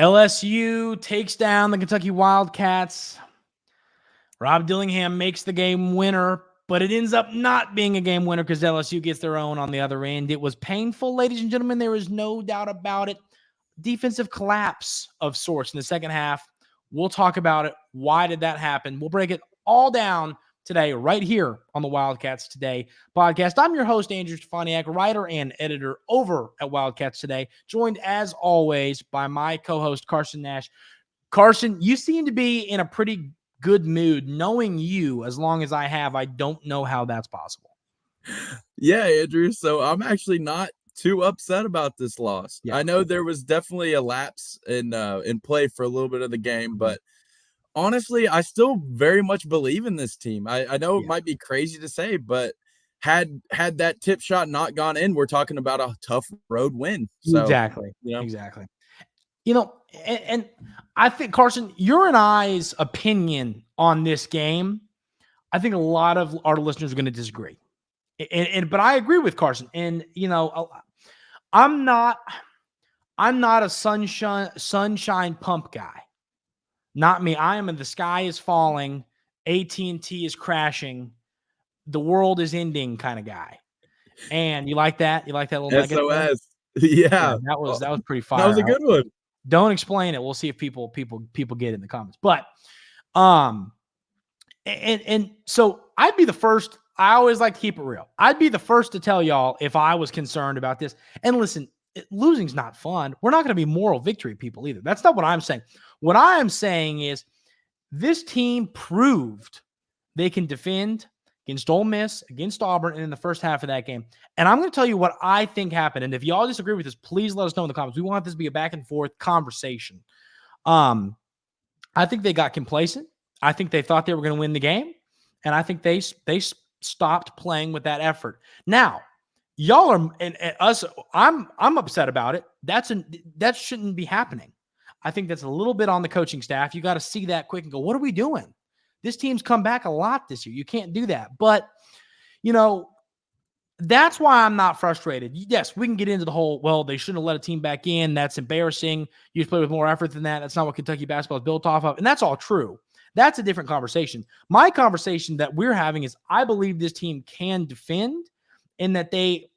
LSU takes down the Kentucky Wildcats. Rob Dillingham makes the game winner, but it ends up not being a game winner because LSU gets their own on the other end. It was painful, ladies and gentlemen. There is no doubt about it. Defensive collapse of sorts in the second half. We'll talk about it. Why did that happen? We'll break it all down today, right here on the Wildcats Today podcast. I'm your host, Andrew Stefaniak, writer and editor over at Wildcats Today, joined as always by my co-host, Carson Nash. Carson, you seem to be in a pretty good mood. Knowing you as long as I have, I don't know how that's possible. Yeah, Andrew. So I'm actually not too upset about this loss. Yeah. I know there was definitely a lapse in play for a little bit of the game, but honestly, I still very much believe in this team. I know it might be crazy to say, but had that tip shot not gone in, we're talking about a tough road win. So, exactly. You know, and I think, Carson, your and I's opinion on this game, I think a lot of our listeners are going to disagree. But I agree with Carson. And, you know, I'm not a sunshine pump guy. Not me. I am in the sky is falling, AT&T is crashing, the world is ending kind of guy. And you like that? You like that little SOS? Yeah, that was pretty fire. That was a good one. Don't explain it. We'll see if people get it in the comments. But and so I'd be the first. I always like to keep it real. I'd be the first to tell y'all if I was concerned about this. And listen, losing's not fun. We're not going to be moral victory people either. That's not what I'm saying. What I am saying is this team proved they can defend against Ole Miss, against Auburn, and in the first half of that game. And I'm going to tell you what I think happened. And if y'all disagree with this, please let us know in the comments. We want this to be a back and forth conversation. I think they got complacent. I think they thought they were going to win the game. And I think they stopped playing with that effort. Now, y'all are and us. I'm upset about it. That shouldn't be happening. I think that's a little bit on the coaching staff. You got to see that quick and go, what are we doing? This team's come back a lot this year. You can't do that. But, you know, that's why I'm not frustrated. Yes, we can get into the whole, well, they shouldn't have let a team back in. That's embarrassing. You just play with more effort than that. That's not what Kentucky basketball is built off of. And that's all true. That's a different conversation. My conversation that we're having is I believe this team can defend and that they,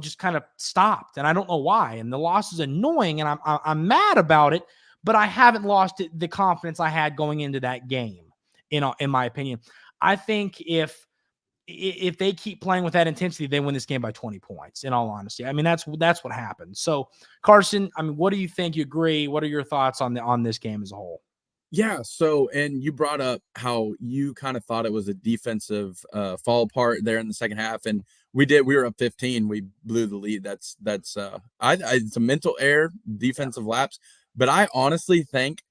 just kind of stopped. And I don't know why. And the loss is annoying and I'm mad about it, but I haven't lost the confidence I had going into that game, in my opinion. I think if they keep playing with that intensity, they win this game by 20 points, in all honesty. I mean, that's what happened. So, Carson, I mean, what do you think? You agree? What are your thoughts on this game as a whole? Yeah. So, and you brought up how you kind of thought it was a defensive fall apart there in the second half. And we were up 15. We blew the lead. It's a mental error, defensive lapse. But I honestly think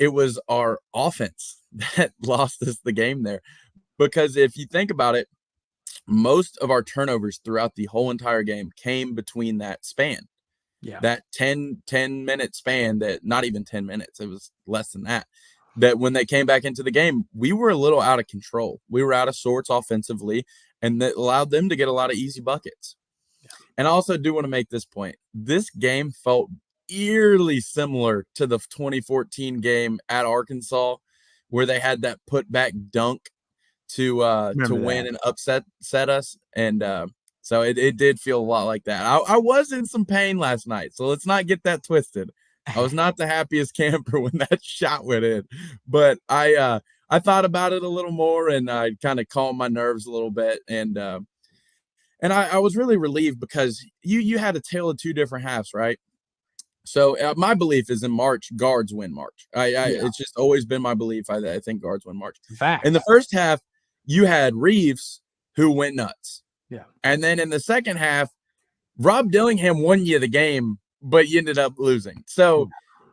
it was our offense that lost us the game there. Because if you think about it, most of our turnovers throughout the whole entire game came between that span. Yeah. That 10-minute span, that not even 10 minutes, it was less than that. That when they came back into the game, we were a little out of control. We were out of sorts offensively, and that allowed them to get a lot of easy buckets. Yeah. And I also do want to make this point. This game felt eerily similar to the 2014 game at Arkansas, where they had that put-back dunk to win and upset us. And so it did feel a lot like that. I was in some pain last night, so let's not get that twisted. I was not the happiest camper when that shot went in, but I thought about it a little more and I kind of calmed my nerves a little bit. And I was really relieved because you had a tale of two different halves, right? So my belief is in March, guards win March. It's just always been my belief. I think guards win March. Fact. In the first half, you had Reeves who went nuts. Yeah. And then in the second half, Rob Dillingham won you the game, but you ended up losing. So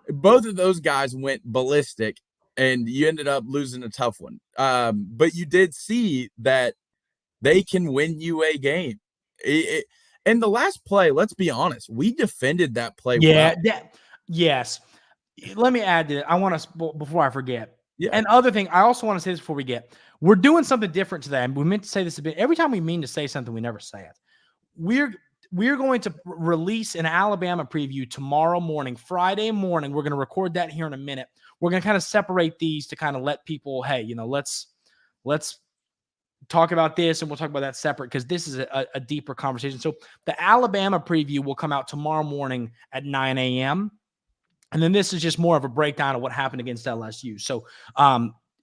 both of those guys went ballistic and you ended up losing a tough one. But you did see that they can win you a game. And the last play, let's be honest, we defended that play well. Yes. Let me add to it. I want to, before I forget. Yeah. And other thing, I also want to say this before we get. We're doing something different today. And we meant to say this a bit. Every time we mean to say something, we never say it. we're going to release an Alabama preview tomorrow morning, Friday morning. We're going to record that here in a minute. We're going to kind of separate these to kind of let people, hey, let's talk about this and we'll talk about that separate because this is a deeper conversation. So the Alabama preview will come out tomorrow morning at 9 a.m. And then this is just more of a breakdown of what happened against LSU. So,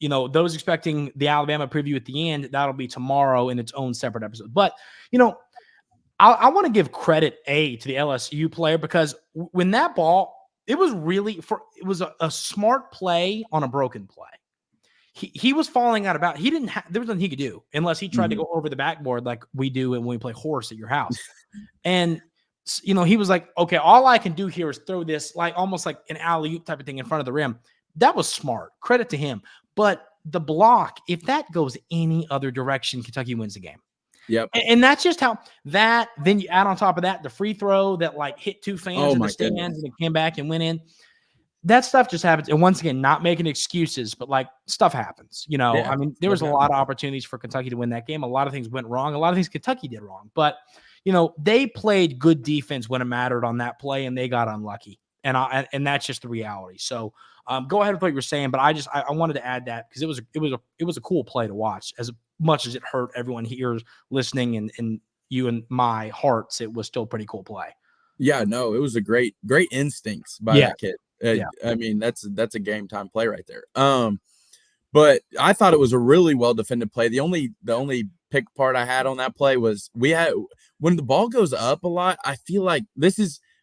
those expecting the Alabama preview at the end, that'll be tomorrow in its own separate episode. But, I want to give credit to the LSU player because when that ball, it was a smart play on a broken play. He was falling out about. There was nothing he could do unless he tried to go over the backboard like we do when we play horse at your house. And he was like, okay, all I can do here is throw this like almost like an alley-oop type of thing in front of the rim. That was smart. Credit to him. But the block, if that goes any other direction, Kentucky wins the game. Yep. And that's just how that. Then you add on top of that the free throw that like hit two fans in the stands and it came back and went in. That stuff just happens. And once again, not making excuses, but like stuff happens. I mean, there was a lot of opportunities for Kentucky to win that game. A lot of things went wrong. A lot of things Kentucky did wrong. But, they played good defense when it mattered on that play and they got unlucky. And that's just the reality. So go ahead with what you were saying, but I wanted to add that because it was a cool play to watch as much as it hurt everyone here listening and you and my hearts. It was still a pretty cool play. Yeah, no, it was a great instincts by that kid. I mean, that's a game time play right there. But I thought it was a really well defended play. The only pick part I had on that play was when the ball goes up a lot, I feel like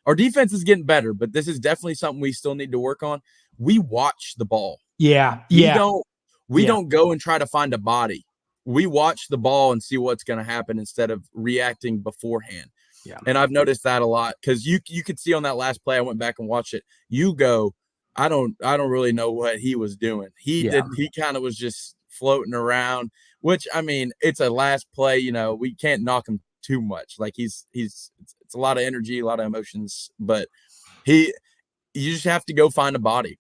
our defense is getting better, but this is definitely something we still need to work on. We watch the ball. Yeah. We don't go and try to find a body. We watch the ball and see what's going to happen instead of reacting beforehand. Yeah. And I've noticed that a lot because you could see on that last play, I went back and watched it. You go, I don't really know what he was doing. He kind of was just floating around, which I mean, it's a last play, we can't knock him too much. Like it's a lot of energy, a lot of emotions, but you just have to go find a body.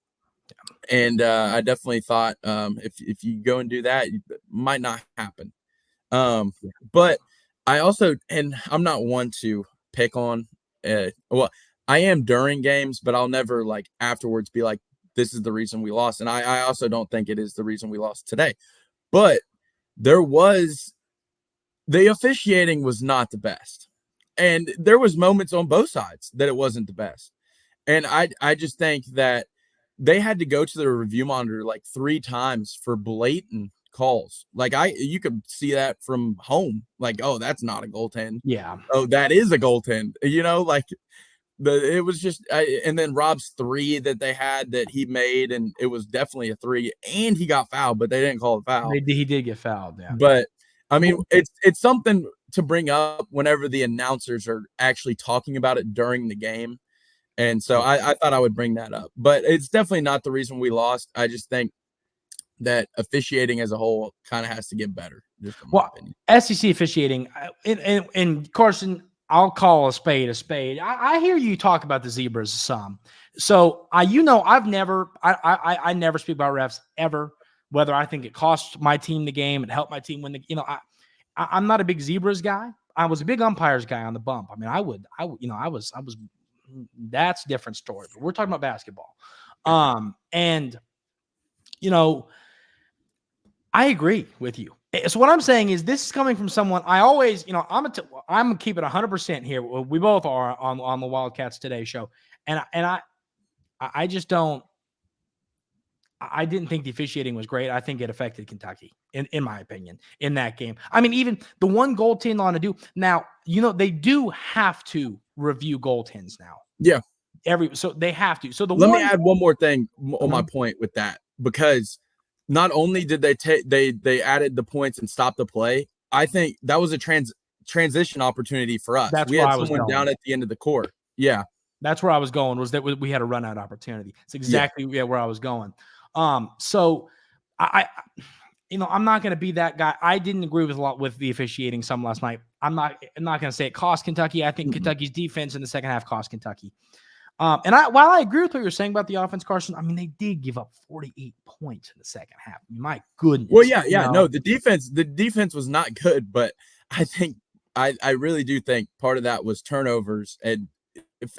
And I definitely thought if you go and do that, it might not happen. But I also, and I'm not one to pick on, I am during games, but I'll never like afterwards be like, this is the reason we lost. And I also don't think it is the reason we lost today. But the officiating was not the best. And there was moments on both sides that it wasn't the best. And I just think that they had to go to the review monitor like 3 times for blatant calls. Like you could see that from home. Like, oh, that's not a goaltend. Yeah. Oh, that is a goaltend. It was just, and then Rob's 3 that they had that he made, and it was definitely a 3, and he got fouled, but they didn't call it foul. He did get fouled. Yeah. But I mean, it's something to bring up whenever the announcers are actually talking about it during the game. And so I thought I would bring that up, but it's definitely not the reason we lost. I just think that officiating as a whole kind of has to get better. Just in my opinion. SEC officiating, and Carson, I'll call a spade a spade. I hear you talk about the Zebras some. So I never speak about refs ever, whether I think it cost my team the game and helped my team win I'm not a big Zebras guy. I was a big umpires guy on the bump. I mean, I was, that's a different story, but we're talking about basketball. And I agree with you. So what I'm saying is this is coming from someone I always, I'm gonna keep it 100% here. We both are on the Wildcats Today show. And I just don't, I didn't think the officiating was great. I think it affected Kentucky, in my opinion, in that game. I mean, even the one goaltend on to do now, they do have to review goaltends now. Yeah. So they have to. So let me add one more thing on my point with that, because not only did they added the points and stopped the play, I think that was a transition opportunity for us. We had someone down at the end of the court. Yeah. That's where I was going, was that we had a run out opportunity. It's exactly where I was going. So I'm not going to be that guy. I didn't agree with the officiating some last night. I'm not going to say it cost Kentucky. I think Kentucky's defense in the second half cost Kentucky. And while I agree with what you're saying about the offense, Carson, I mean, they did give up 48 points in the second half. My goodness. Well, yeah. No, the defense was not good, but I think I really do think part of that was turnovers, and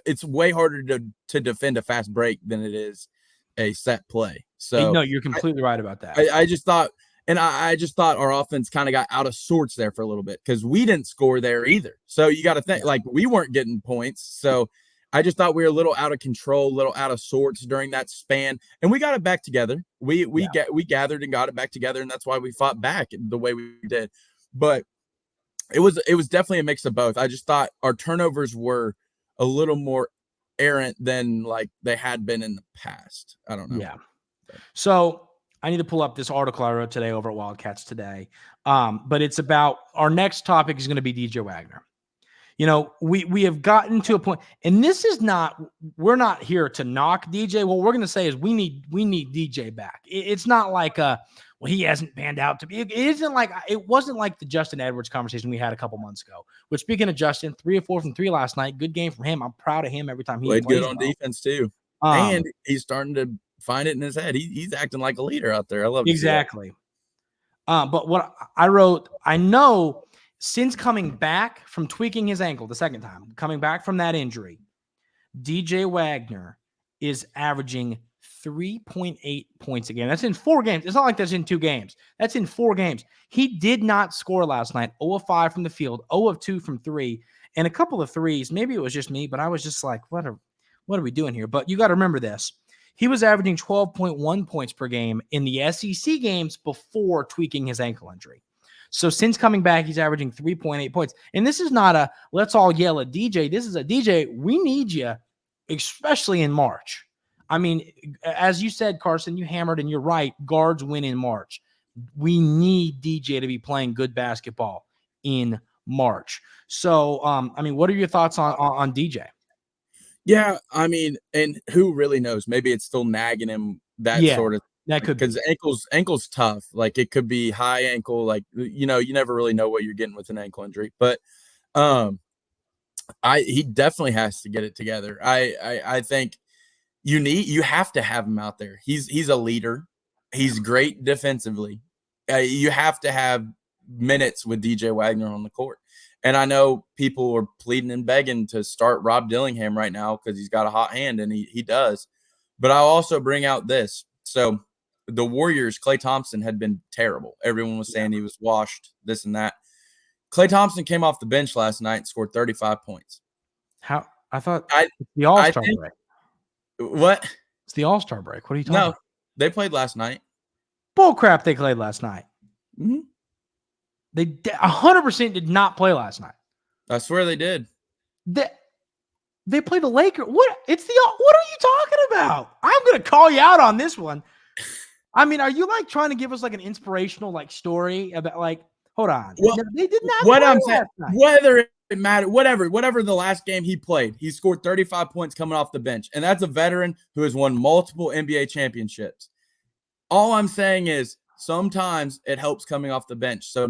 it's way harder to defend a fast break than it is a set play. So no, you're completely right about that. I just thought, and I just thought our offense kind of got out of sorts there for a little bit because we didn't score there either. So you got to think like we weren't getting points. So I just thought we were a little out of control, a little out of sorts during that span, and we got it back together. We gathered and got it back together, and that's why we fought back the way we did. But it was definitely a mix of both. I just thought our turnovers were a little more errant than like they had been in the past. I don't know. Yeah. So I need to pull up this article I wrote today over at Wildcats Today. But it's about our next topic is going to be DJ Wagner. You know, we have gotten to a point, and this is not, we're not here to knock DJ. What we're going to say is we need DJ back. It's not like well, he hasn't panned out to be. It wasn't like the Justin Edwards conversation we had a couple months ago. Which, speaking of Justin, 3 of 4 from 3 last night. Good game from him. I'm proud of him every time he played plays good on defense too. And he's starting to find it in his head. He's acting like a leader out there. I love it. Exactly. But what I wrote, I know since coming back from tweaking his ankle the second time, coming back from that injury, DJ Wagner is averaging 3.8 points a game. That's in 4 games. It's not like that's in 2 games. That's in 4 games. He did not score last night. 0 of 5 from the field, 0 of 2 from 3, and a couple of threes. Maybe it was just me, but I was just like, what are we doing here? But you got to remember this. He was averaging 12.1 points per game in the SEC games before tweaking his ankle injury. So since coming back, he's averaging 3.8 points. And this is not a let's all yell at DJ. This is a DJ, we need you, especially in March. I mean, as you said, Carson, you hammered, and you're right. Guards win in March. We need DJ to be playing good basketball in March. So, I mean, what are your thoughts on DJ? Yeah, I mean, and who really knows? Maybe it's still nagging him, that sort of. That could because ankle's tough. Like it could be high ankle. Like you never really know what you're getting with an ankle injury. But he definitely has to get it together. I think you have to have him out there. He's a leader. He's great defensively. You have to have minutes with DJ Wagner on the court. And I know people are pleading and begging to start Rob Dillingham right now because he's got a hot hand, and he does. But I'll also bring out this. So the Warriors, Klay Thompson had been terrible. Everyone was saying he was washed, this and that. Klay Thompson came off the bench last night and scored 35 points. How? I thought it's the All-Star break. What? It's the All-Star break. What are you talking about? No, they played last night. Bull crap, they played last night. Mm-hmm. They 100% did not play last night. I swear they did. They played the Lakers. What are you talking about? I'm going to call you out on this one. I mean, are you like trying to give us like an inspirational like story about like, hold on. Well, they did not what play I'm saying, last night. whether it mattered, whatever the last game he played, he scored 35 points coming off the bench. And that's a veteran who has won multiple NBA championships. All I'm saying is sometimes it helps coming off the bench. So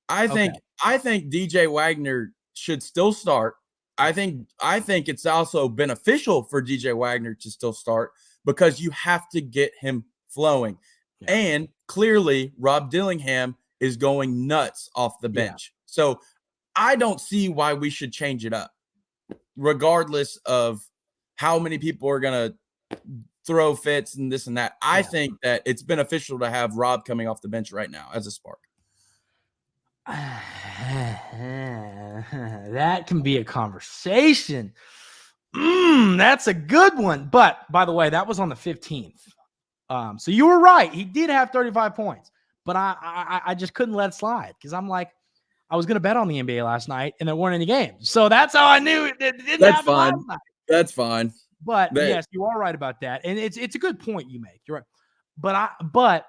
I think DJ Wagner should still start. I think it's also beneficial for DJ Wagner to still start because you have to get him flowing. Yeah. And clearly Rob Dillingham is going nuts off the bench. Yeah. So I don't see why we should change it up, regardless of how many people are going to throw fits and this and that. I think that it's beneficial to have Rob coming off the bench right now as a spark. That can be a conversation. That's a good one. But by the way, that was on the 15th. So you were right. He did have 35 points, but I just couldn't let it slide because I'm like, I was going to bet on the NBA last night and there weren't any games. So that's how I knew it didn't happen fine. last night. That's fine. But yes, you are right about that. And it's a good point you make. You're right. But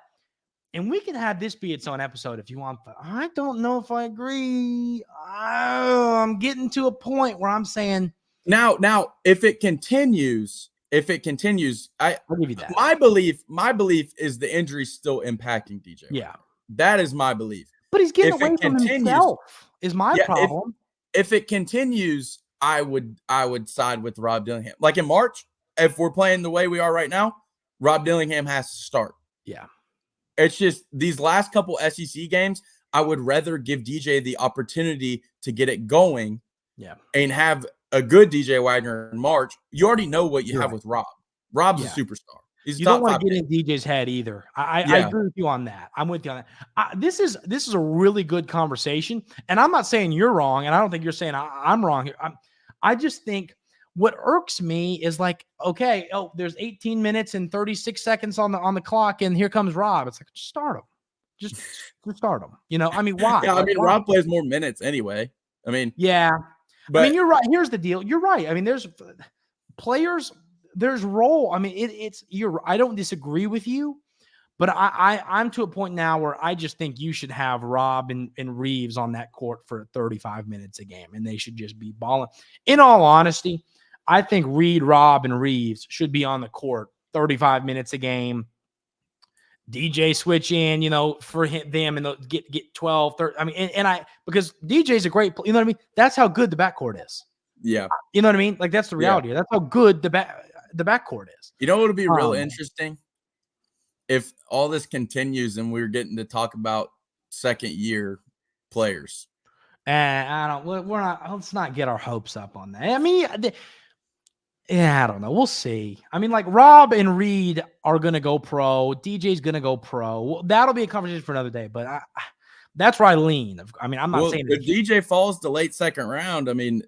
and we can have this be its own episode if you want, but I don't know if I agree. I'm getting to a point where I'm saying now if it continues, I'll give you that. My belief is the injury's still impacting DJ. Yeah. That is my belief. But he's getting away from himself is my problem. If it continues, I would side with Rob Dillingham. Like in March, if we're playing the way we are right now, Rob Dillingham has to start. Yeah. It's just these last couple SEC games, I would rather give DJ the opportunity to get it going and have a good DJ Wagner in March. You already know what you have with Rob. Rob's a superstar. He's you don't want to get in DJ's head either. I agree with you on that. I'm with you on that. This is a really good conversation, and I'm not saying you're wrong, and I don't think you're saying I'm wrong here. I just think what irks me is like, okay, there's 18 minutes and 36 seconds on the clock, and here comes Rob. It's like, just start him. Just start him. You know, I mean, why? Yeah, I mean, Rob plays more minutes anyway. I mean, but I mean, you're right. Here's the deal. You're right. I mean, there's players. There's role. I mean, I don't disagree with you, but I'm to a point now where I just think you should have Rob and Reeves on that court for 35 minutes a game, and they should just be balling. In all honesty, I think Rob, and Reeves should be on the court 35 minutes a game. DJ switch in, for them, and get 12, 30. I mean, because DJ's a great player, you know what I mean? That's how good the backcourt is. Yeah. You know what I mean? Like, that's the reality. That's how good the backcourt is. You know what would be real interesting? If all this continues and we're getting to talk about second-year players. Let's not get our hopes up on that. I mean, I don't know. We'll see. I mean, like, Rob and Reed are going to go pro. DJ's going to go pro. Well, that'll be a conversation for another day, but that's where I lean. I mean, I'm not saying if DJ falls to late second round, I mean,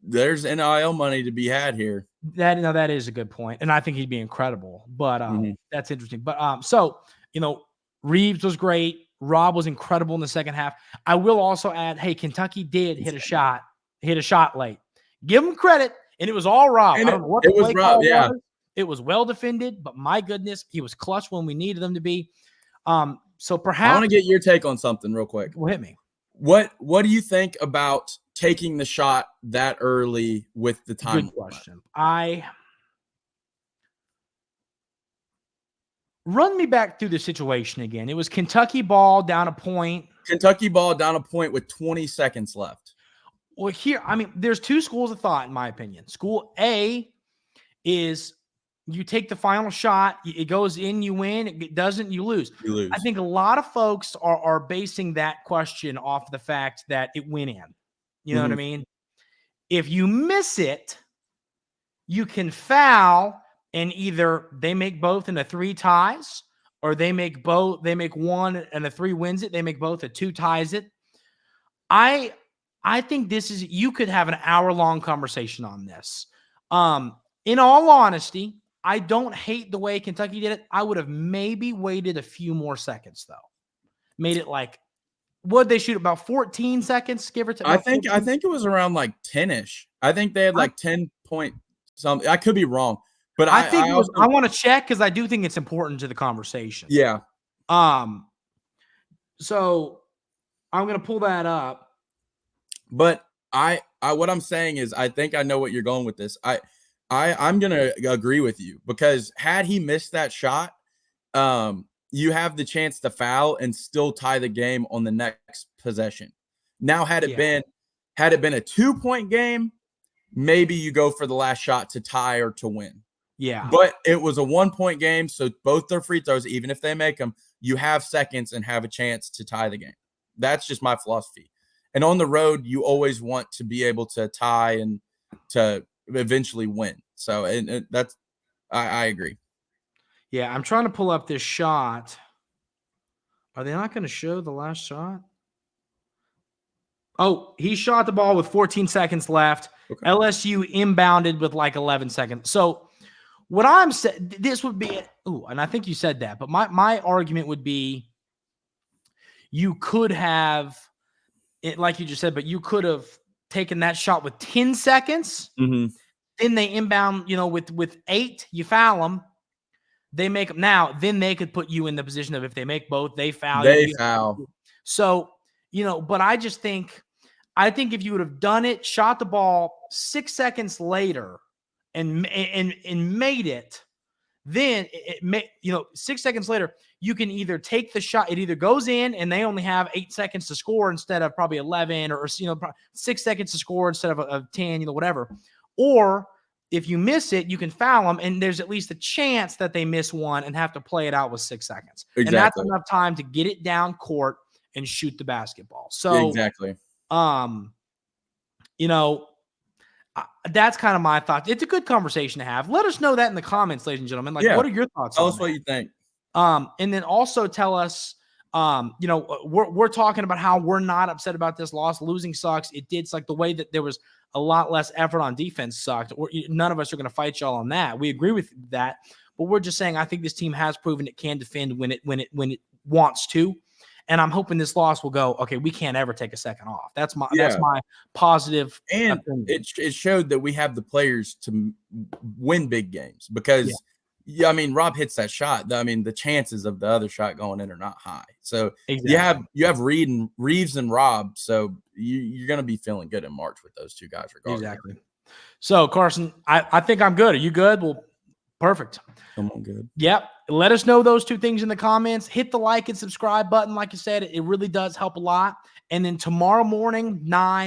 there's NIL money to be had here. That is a good point, and I think he'd be incredible. But that's interesting. But so Reeves was great. Rob was incredible in the second half. I will also add, hey, Kentucky did hit a shot late. Give him credit, and it was all Rob. And I don't know what the play Rob, was. It was well defended, but my goodness, he was clutch when we needed him to be. So perhaps I want to get your take on something real quick. Well, hit me. What do you think about taking the shot that early with the time? Good question. Run me back through the situation again. It was Kentucky ball down a point. Kentucky ball down a point with 20 seconds left. Well, there's two schools of thought, in my opinion. School A is you take the final shot, it goes in, you win. It doesn't, you lose. I think a lot of folks are basing that question off the fact that it went in. You know what I mean? If you miss it, you can foul, and either they make both and a 3 ties, or they make one and a 3 wins it. They make both, a 2 ties it. I think you could have an hour-long conversation on this. In all honesty, I don't hate the way Kentucky did it. I would have maybe waited a few more seconds, though. Made it like, what'd they shoot, about 14 seconds, give or take? I think it was around like 10-ish. I think they had like 10 point something. I could be wrong, but I want to check because I do think it's important to the conversation. Yeah. So I'm gonna pull that up. But what I'm saying is, I think I know what you're going with this. I'm gonna agree with you, because had he missed that shot, you have the chance to foul and still tie the game on the next possession. Now, had it been a 2-point game, maybe you go for the last shot to tie or to win. Yeah. But it was a 1-point game, so both their free throws, even if they make them, you have seconds and have a chance to tie the game. That's just my philosophy. And on the road, you always want to be able to tie and to eventually win. So, and that's, I agree. Yeah, I'm trying to pull up this shot. Are they not going to show the last shot? Oh, he shot the ball with 14 seconds left. Okay. LSU inbounded with like 11 seconds. So what I'm saying, this would be, and I think you said that, but my argument would be you could have, like you just said, but you could have taken that shot with 10 seconds. Mm-hmm. Then they inbound, with 8, you foul them. They make them now. Then they could put you in the position of, if they make both, they foul. Foul. So, but I just think, if you would have done it, shot the ball 6 seconds later, and made it, then 6 seconds later, you can either take the shot. It either goes in, and they only have 8 seconds to score instead of probably 11, or 6 seconds to score instead of 10, whatever. Or if you miss it, you can foul them, and there's at least a chance that they miss one and have to play it out with 6 seconds. Exactly. And that's enough time to get it down court and shoot the basketball. So exactly. You know, that's kind of my thoughts. It's a good conversation to have. Let us know that in the comments, ladies and gentlemen. Like, what are your thoughts? Tell us what you think. And then also tell us, you know, we're talking about how we're not upset about this loss. Losing sucks. It did suck. The way that there was a lot less effort on defense sucked. None of us are going to fight y'all on that. We agree with that, but we're just saying I think this team has proven it can defend when it wants to. And I'm hoping this loss will go, okay, we can't ever take a second off. That's my positive. And it showed that we have the players to win big games because, I mean, Rob hits that shot. I mean, the chances of the other shot going in are not high. So exactly. you have Reeves and Rob. So you're going to be feeling good in March with those two guys regardless. Exactly. So, Carson, I think I'm good. Are you good? Well, perfect. I'm good. Yep. Let us know those two things in the comments. Hit the like and subscribe button. Like you said, it really does help a lot. And then tomorrow morning,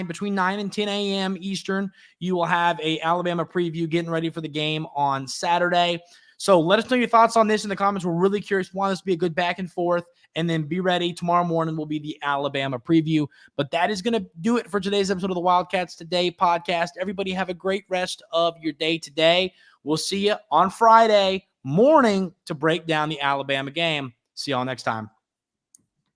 between 9 and 10 a.m. Eastern, you will have a Alabama preview getting ready for the game on Saturday. So let us know your thoughts on this in the comments. We're really curious. We want this to be a good back and forth. And then be ready. Tomorrow morning will be the Alabama preview. But that is going to do it for today's episode of the Wildcats Today podcast. Everybody have a great rest of your day today. We'll see you on Friday morning to break down the Alabama game. See y'all next time.